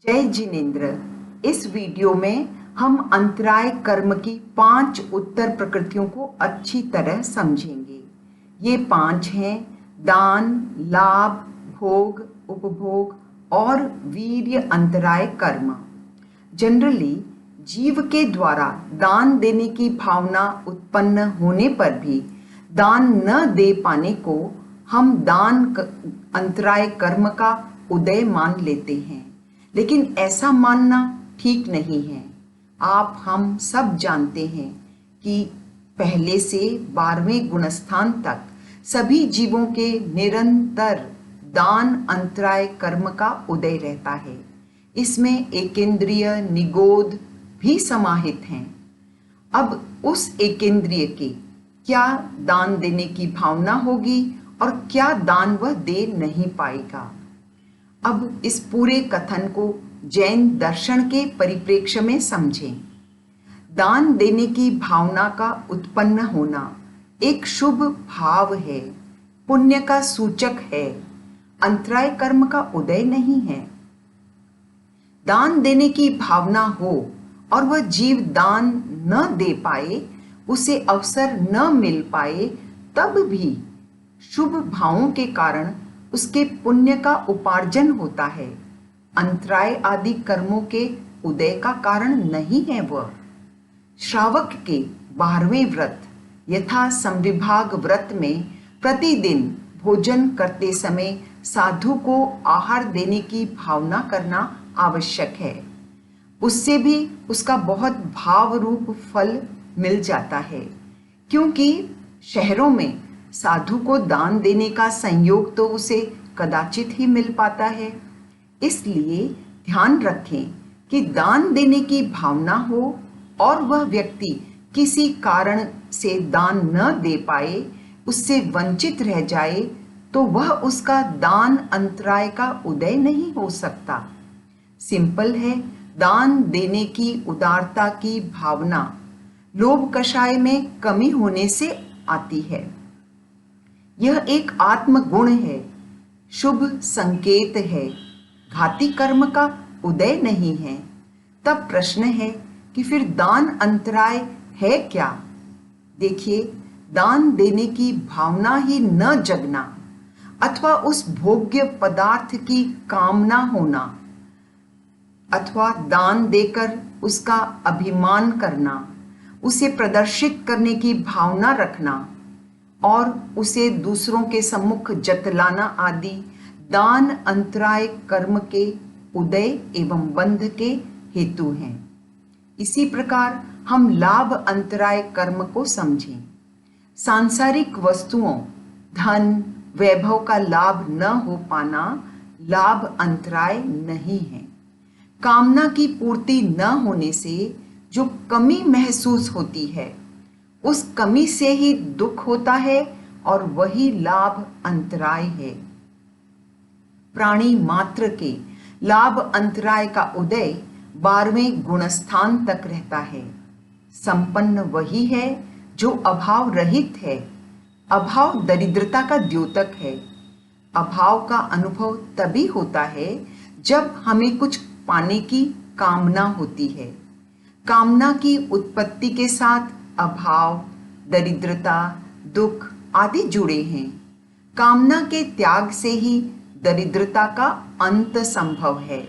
जय जिनेन्द्र। इस वीडियो में हम अंतराय कर्म की 5 उत्तर प्रकृतियों को अच्छी तरह समझेंगे। ये 5 हैं: दान, लाभ, भोग, उपभोग और वीर्य अंतराय कर्म। जनरली जीव के द्वारा दान देने की भावना उत्पन्न होने पर भी दान न दे पाने को हम अंतराय कर्म का उदय मान लेते हैं, लेकिन ऐसा मानना ठीक नहीं है। हम सब जानते हैं कि पहले से 12वें गुणस्थान तक सभी जीवों के निरंतर दान अंतराय कर्म का उदय रहता है। इसमें एकेंद्रिय निगोद भी समाहित हैं। अब उस एकेंद्रिय के क्या दान देने की भावना होगी और क्या दान वह दे नहीं पाएगा। अब इस पूरे कथन को जैन दर्शन के परिप्रेक्ष्य में समझें। दान देने की भावना का उत्पन्न होना एक शुभ भाव है, पुण्य का सूचक है, अंतराय कर्म का उदय नहीं है। दान देने की भावना हो और वह जीव दान न दे पाए, उसे अवसर न मिल पाए, तब भी शुभ भावों के कारण उसके पुण्य का उपार्जन होता है। अंतराय आदि कर्मों के उदय का कारण नहीं है वह। श्रावक के 12वें व्रत यथा समविभाग व्रत में प्रतिदिन भोजन करते समय साधु को आहार देने की भावना करना आवश्यक है। उससे भी उसका बहुत भाव रूप फल मिल जाता है, क्योंकि शहरों में साधु को दान देने का संयोग तो उसे कदाचित ही मिल पाता है। इसलिए ध्यान रखें कि दान देने की भावना हो और वह व्यक्ति किसी कारण से दान न दे पाए, उससे वंचित रह जाए, तो वह उसका दान अंतराय का उदय नहीं हो सकता। सिंपल है, दान देने की उदारता की भावना लोभ कषाय में कमी होने से आती है। यह एक आत्मगुण है, शुभ संकेत है, घाती कर्म का उदय नहीं है। तब प्रश्न है कि फिर दान अंतराय है क्या? देखिए, दान देने की भावना ही न जगना अथवा उस भोग्य पदार्थ की कामना होना अथवा दान देकर उसका अभिमान करना, उसे प्रदर्शित करने की भावना रखना और उसे दूसरों के सम्मुख जतलाना आदि दान अंतराय कर्म के उदय एवं बंध के हेतु हैं। इसी प्रकार हम लाभ अंतराय कर्म को समझें। सांसारिक वस्तुओं, धन, वैभव का लाभ न हो पाना लाभ अंतराय नहीं है। कामना की पूर्ति न होने से जो कमी महसूस होती है, उस कमी से ही दुख होता है और वही लाभ अंतराय है। प्राणी मात्र के लाभ अंतराय का उदय 12वें गुणस्थान तक रहता है। संपन्न वही है जो अभाव रहित है। अभाव दरिद्रता का द्योतक है। अभाव का अनुभव तभी होता है जब हमें कुछ पाने की कामना होती है। कामना की उत्पत्ति के साथ अभाव, दरिद्रता, दुख आदि जुड़े हैं। कामना के त्याग से ही दरिद्रता का अंत संभव है।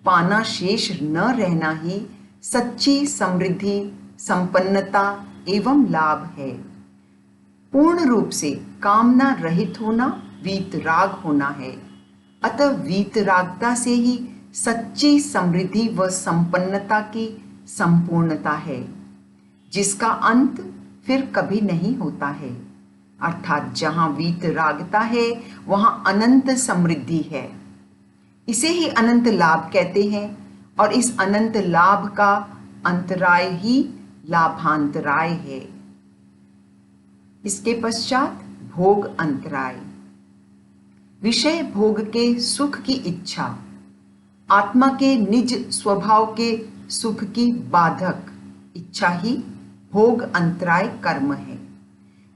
पाना शेष न रहना ही सच्ची समृद्धि, संपन्नता एवं लाभ है। पूर्ण रूप से कामना रहित होना वीतराग होना है। अतः वीतरागता से ही सच्ची समृद्धि व संपन्नता की संपूर्णता है, जिसका अंत फिर कभी नहीं होता है। अर्थात जहाँ वीतरागता है वहाँ अनंत समृद्धि है। इसे ही अनंत लाभ कहते हैं और इस अनंत लाभ का अंतराय ही लाभांतराय है। इसके पश्चात भोग अंतराय। विषय भोग के सुख की इच्छा आत्मा के निज स्वभाव के सुख की बाधक इच्छा ही भोग अंतराय कर्म है।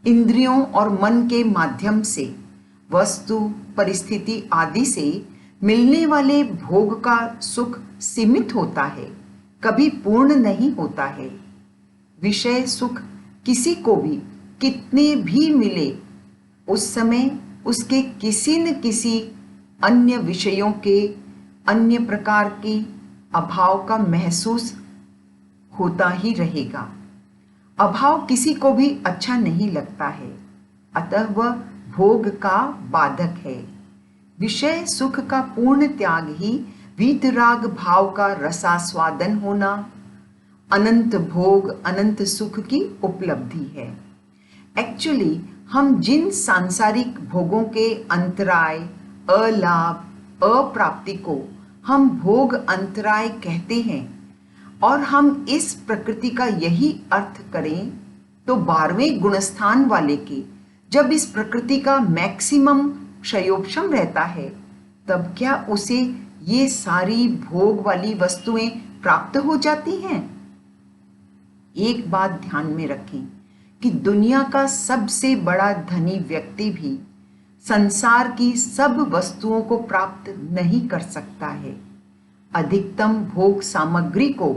इंद्रियों और मन के माध्यम से, वस्तु, परिस्थिति आदि से मिलने वाले भोग का सुख सीमित होता है, कभी पूर्ण नहीं होता है। विषय सुख किसी को भी कितने भी मिले, उस समय उसके किसी न किसी अन्य विषयों के अन्य प्रकार के अभाव का महसूस होता ही रहेगा। अभाव किसी को भी अच्छा नहीं लगता है, अतः वह भोग का बाधक है। विषय सुख का पूर्ण त्याग ही वीतराग भाव का रसास्वादन होना, अनंत भोग अनंत सुख की उपलब्धि है। एक्चुअली हम जिन सांसारिक भोगों के अंतराय, अलाभ, अप्राप्ति को हम भोग अंतराय कहते हैं, और हम इस प्रकृति का यही अर्थ करें तो 12वें गुणस्थान वाले के जब इस प्रकृति का मैक्सिमम क्षयोपशम रहता है, तब क्या उसे ये सारी भोग वाली वस्तुएं प्राप्त हो जाती हैं? एक बात ध्यान में रखें कि दुनिया का सबसे बड़ा धनी व्यक्ति भी संसार की सब वस्तुओं को प्राप्त नहीं कर सकता है। अधिकतम भोग सामग्री को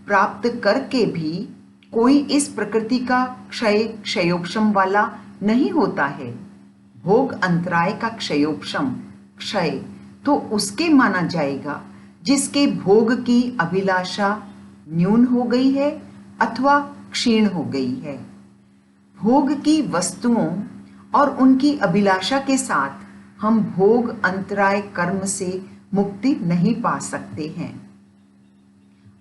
प्राप्त करके भी कोई इस प्रकृति का क्षयोपशम वाला नहीं होता है। भोग अंतराय का क्षय तो उसके माना जाएगा जिसके भोग की अभिलाषा न्यून हो गई है अथवा क्षीण हो गई है। भोग की वस्तुओं और उनकी अभिलाषा के साथ हम भोग अंतराय कर्म से मुक्ति नहीं पा सकते हैं।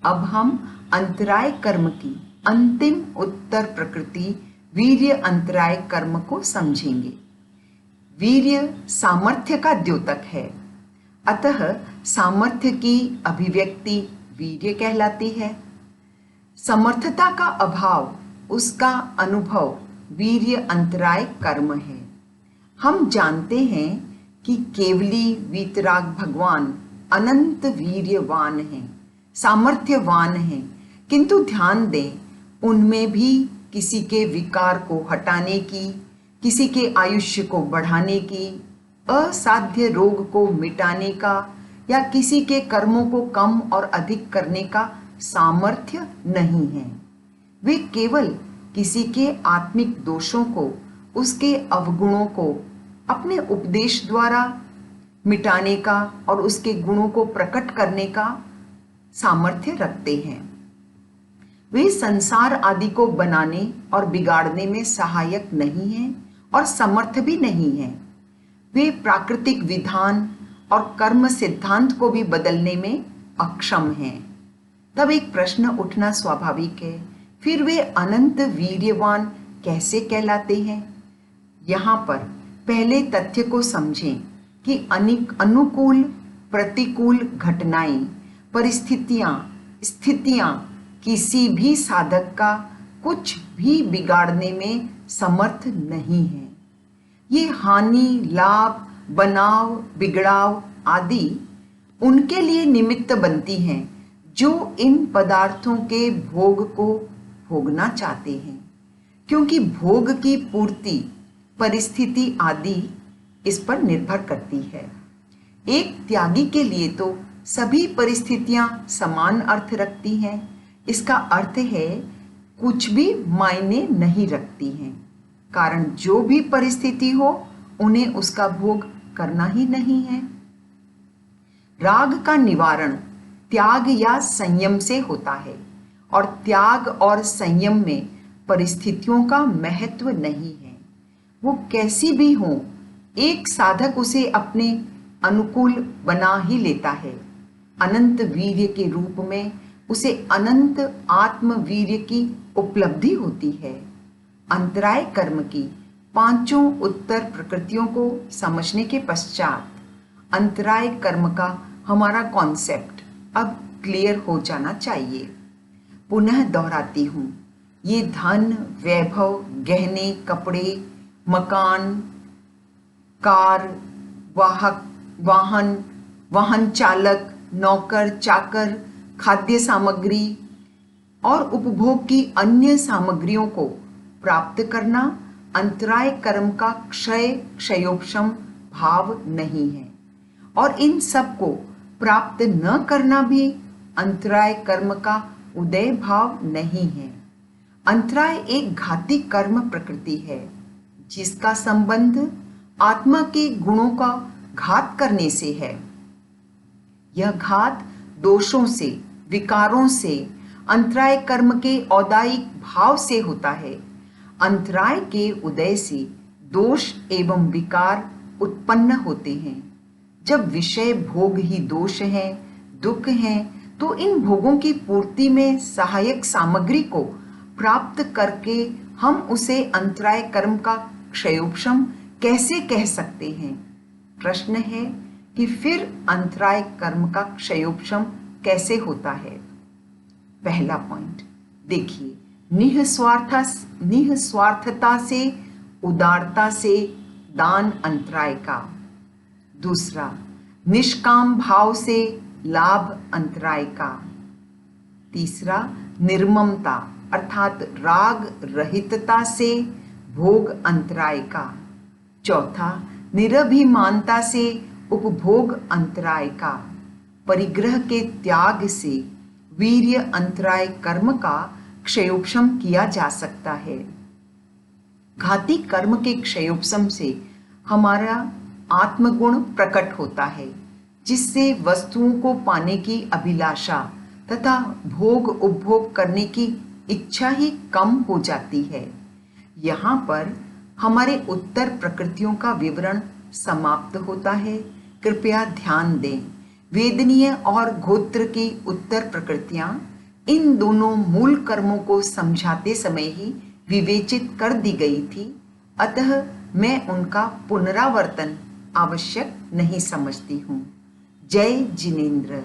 अब हम अंतराय कर्म की अंतिम उत्तर प्रकृति वीर्य अंतराय कर्म को समझेंगे। वीर्य सामर्थ्य का द्योतक है, अतः सामर्थ्य की अभिव्यक्ति वीर्य कहलाती है। समर्थता का अभाव, उसका अनुभव वीर्य अंतराय कर्म है। हम जानते हैं कि केवली वीतराग भगवान अनंत वीर्यवान हैं, सामर्थ्यवान हैं, किंतु ध्यान दें उनमें भी किसी के विकार को हटाने की, किसी के आयुष्य को बढ़ाने की, असाध्य रोग को मिटाने का या किसी के कर्मों को कम और अधिक करने का सामर्थ्य नहीं है। वे केवल किसी के आत्मिक दोषों को, उसके अवगुणों को अपने उपदेश द्वारा मिटाने का और उसके गुणों को प्रकट करने का सामर्थ्य रखते हैं। वे संसार आदि को बनाने और बिगाड़ने में सहायक नहीं हैं और समर्थ भी नहीं हैं। वे प्राकृतिक विधान और कर्म सिद्धांत को भी बदलने में अक्षम हैं। तब एक प्रश्न उठना स्वाभाविक है, फिर वे अनंत वीर्यवान कैसे कहलाते हैं? यहाँ पर पहले तथ्य को समझें कि अनुकूल प्रतिकूल घटनाएं, परिस्थितियां, स्थितियां किसी भी साधक का कुछ भी बिगाड़ने में समर्थ नहीं है। ये हानि, लाभ, बनाव, बिगड़ाव आदि उनके लिए निमित्त बनती हैं जो इन पदार्थों के भोग को भोगना चाहते हैं, क्योंकि भोग की पूर्ति परिस्थिति आदि इस पर निर्भर करती है। एक त्यागी के लिए तो सभी परिस्थितियां समान अर्थ रखती हैं। इसका अर्थ है कुछ भी मायने नहीं रखती हैं, कारण जो भी परिस्थिति हो उन्हें उसका भोग करना ही नहीं है। राग का निवारण त्याग या संयम से होता है, और त्याग और संयम में परिस्थितियों का महत्व नहीं है। वो कैसी भी हो, एक साधक उसे अपने अनुकूल बना ही लेता है। अनंत वीर्य के रूप में उसे अनंत आत्म वीर्य की उपलब्धि होती है। अंतराय कर्म की पांचों उत्तर प्रकृतियों को समझने के पश्चात अंतराय कर्म का हमारा कॉन्सेप्ट अब क्लियर हो जाना चाहिए। पुनः दोहराती हूँ, ये धन, वैभव, गहने, कपड़े, मकान, कार, वाहन चालक, नौकर, चाकर, खाद्य सामग्री और उपभोग की अन्य सामग्रियों को प्राप्त करना अंतराय कर्म का क्षयोपशम भाव नहीं है। और इन सब को प्राप्त न करना भी अंतराय कर्म का उदय भाव नहीं है। अंतराय एक घाती कर्म प्रकृति है जिसका संबंध आत्मा के गुणों का घात करने से है। यह घात दोषों से, विकारों से, अंतराय कर्म के औदायिक भाव से होता है। अंतराय के उदय से दोष एवं विकार उत्पन्न होते हैं। जब विषय भोग ही दोष हैं, दुख हैं, तो इन भोगों की पूर्ति में सहायक सामग्री को प्राप्त करके हम उसे अंतराय कर्म का क्षयोपशम कैसे कह सकते हैं? प्रश्न है कि फिर अंतराय कर्म का क्षयोपशम कैसे होता है? पहला पॉइंट देखिए, निस्वार्थता से, उदारता से दान अंतराय का। दूसरा, निष्काम भाव से लाभ अंतराय का। तीसरा, निर्ममता अर्थात राग रहितता से भोग अंतराय का। चौथा, निरभिमानता से उपभोग अंतराय का। परिग्रह के त्याग से वीर्य अंतराय कर्म का क्षयोपशम किया जा सकता है। घाती कर्म के क्षयोपशम से हमारा आत्मगुण प्रकट होता है, जिससे वस्तुओं को पाने की अभिलाषा तथा भोग उपभोग करने की इच्छा ही कम हो जाती है। यहाँ पर हमारे उत्तर प्रकृतियों का विवरण समाप्त होता है। कृपया ध्यान दें, वेदनीय और गोत्र की उत्तर प्रकृतियां इन दोनों मूल कर्मों को समझाते समय ही विवेचित कर दी गई थी, अतः मैं उनका पुनरावर्तन आवश्यक नहीं समझती हूँ। जय जिनेंद्र।